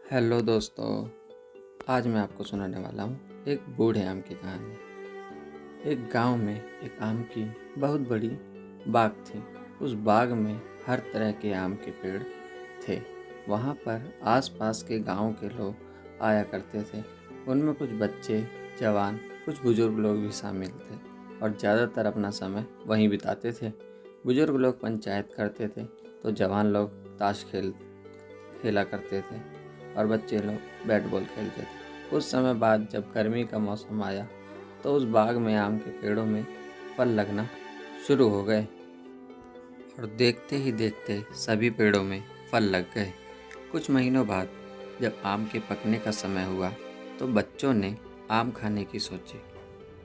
Hello दोस्तों, आज मैं आपको सुनाने वाला हूँ एक बूढ़े आम की कहानी। एक गांव में एक आम की बहुत बड़ी बाग थी। उस बाग में हर तरह के आम के पेड़ थे। वहाँ पर आसपास के गांव के लोग आया करते थे। उनमें कुछ बच्चे, जवान, कुछ बुजुर्ग लोग भी शामिल थे और ज़्यादातर अपना समय वहीं बिताते थे। बुजुर्ग लोग पंचायत करते थे तो जवान लोग ताश खेला करते थे और बच्चे लोग बैट बॉल खेलते थे। कुछ समय बाद जब गर्मी का मौसम आया तो उस बाग में आम के पेड़ों में फल लगना शुरू हो गए और देखते ही देखते सभी पेड़ों में फल लग गए। कुछ महीनों बाद जब आम के पकने का समय हुआ तो बच्चों ने आम खाने की सोची।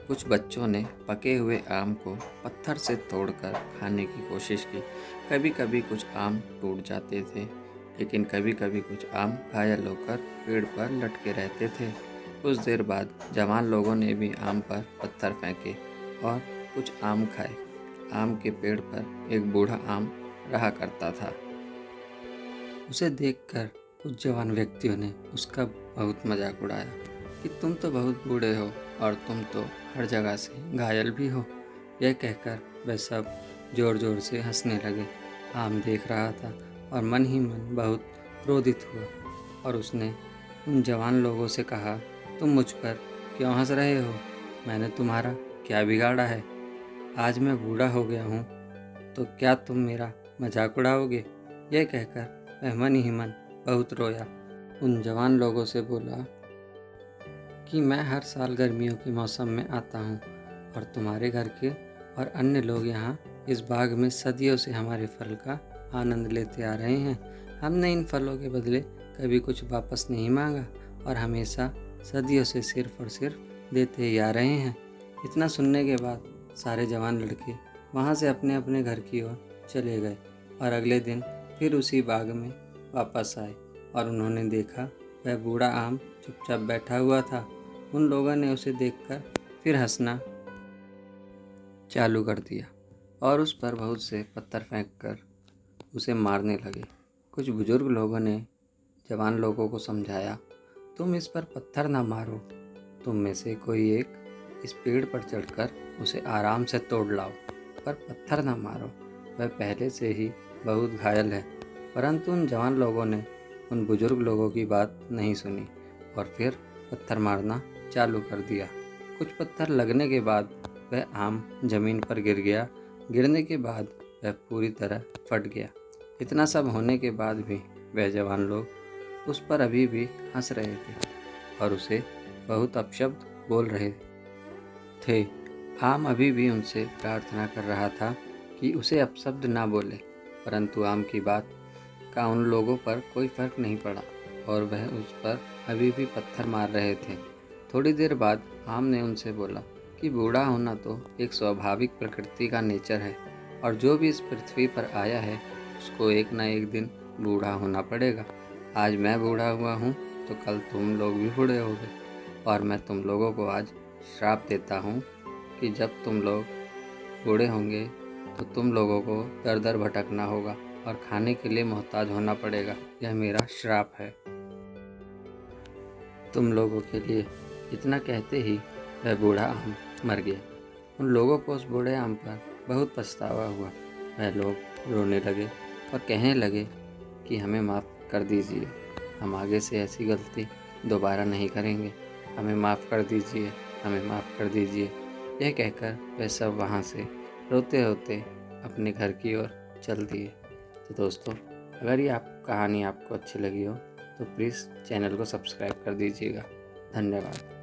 कुछ बच्चों ने पके हुए आम को पत्थर से तोड़कर खाने की कोशिश की। कभी कभी कुछ आम टूट जाते थे, लेकिन कभी कभी कुछ आम घायल होकर पेड़ पर लटके रहते थे। कुछ देर बाद जवान लोगों ने भी आम पर पत्थर फेंके और कुछ आम खाए। आम के पेड़ पर एक बूढ़ा आम रहा करता था। उसे देखकर कुछ जवान व्यक्तियों ने उसका बहुत मजाक उड़ाया कि तुम तो बहुत बूढ़े हो और तुम तो हर जगह से घायल भी हो। यह कहकर वह सब जोर जोर से हंसने लगे। आम देख रहा था और मन ही मन बहुत क्रोधित हुआ और उसने उन जवान लोगों से कहा, तुम मुझ पर क्यों हंस रहे हो? मैंने तुम्हारा क्या बिगाड़ा है? आज मैं बूढ़ा हो गया हूँ तो क्या तुम मेरा मजाक उड़ाओगे? यह कहकर वह मन ही मन बहुत रोया। उन जवान लोगों से बोला कि मैं हर साल गर्मियों के मौसम में आता हूँ और तुम्हारे घर के और अन्य लोग यहाँ इस बाग में सदियों से हमारे फल का आनंद लेते आ रहे हैं। हमने इन फलों के बदले कभी कुछ वापस नहीं मांगा और हमेशा सदियों से सिर्फ और सिर्फ देते ही आ रहे हैं। इतना सुनने के बाद सारे जवान लड़के वहाँ से अपने अपने घर की ओर चले गए और अगले दिन फिर उसी बाग में वापस आए और उन्होंने देखा वह बूढ़ा आम चुपचाप बैठा हुआ था। उन लोगों ने उसे देखकर फिर हंसना चालू कर दिया और उस पर बहुत से पत्थर फेंककर उसे मारने लगे। कुछ बुजुर्ग लोगों ने जवान लोगों को समझाया, तुम इस पर पत्थर ना मारो, तुम में से कोई एक इस पेड़ पर चढ़कर उसे आराम से तोड़ लाओ, पर पत्थर ना मारो, वह पहले से ही बहुत घायल है। परंतु उन जवान लोगों ने उन बुजुर्ग लोगों की बात नहीं सुनी और फिर पत्थर मारना चालू कर दिया। कुछ पत्थर लगने के बाद वह आम जमीन पर गिर गया। गिरने के बाद वह पूरी तरह फट गया। इतना सब होने के बाद भी वह जवान लोग उस पर अभी भी हंस रहे थे और उसे बहुत अपशब्द बोल रहे थे। आम अभी भी उनसे प्रार्थना कर रहा था कि उसे अपशब्द ना बोले, परंतु आम की बात का उन लोगों पर कोई फर्क नहीं पड़ा और वह उस पर अभी भी पत्थर मार रहे थे। थोड़ी देर बाद आम ने उनसे बोला कि बूढ़ा होना तो एक स्वाभाविक प्रकृति का नेचर है और जो भी इस पृथ्वी पर आया है उसको एक ना एक दिन बूढ़ा होना पड़ेगा। आज मैं बूढ़ा हुआ हूँ तो कल तुम लोग भी बूढ़े होगे और मैं तुम लोगों को आज श्राप देता हूँ कि जब तुम लोग बूढ़े होंगे तो तुम लोगों को दर दर भटकना होगा और खाने के लिए मोहताज होना पड़ेगा। यह मेरा श्राप है तुम लोगों के लिए। इतना कहते ही वह बूढ़ा आम मर गया। उन लोगों को उस बूढ़े आम पर बहुत पछतावा हुआ। वह लोग रोने लगे और कहने लगे कि हमें माफ़ कर दीजिए, हम आगे से ऐसी गलती दोबारा नहीं करेंगे, हमें माफ़ कर दीजिए, हमें माफ़ कर दीजिए। यह कहकर वह सब वहाँ से रोते रोते अपने घर की ओर चल दिए। तो दोस्तों, अगर ये कहानी आपको अच्छी लगी हो तो प्लीज़ चैनल को सब्सक्राइब कर दीजिएगा। धन्यवाद।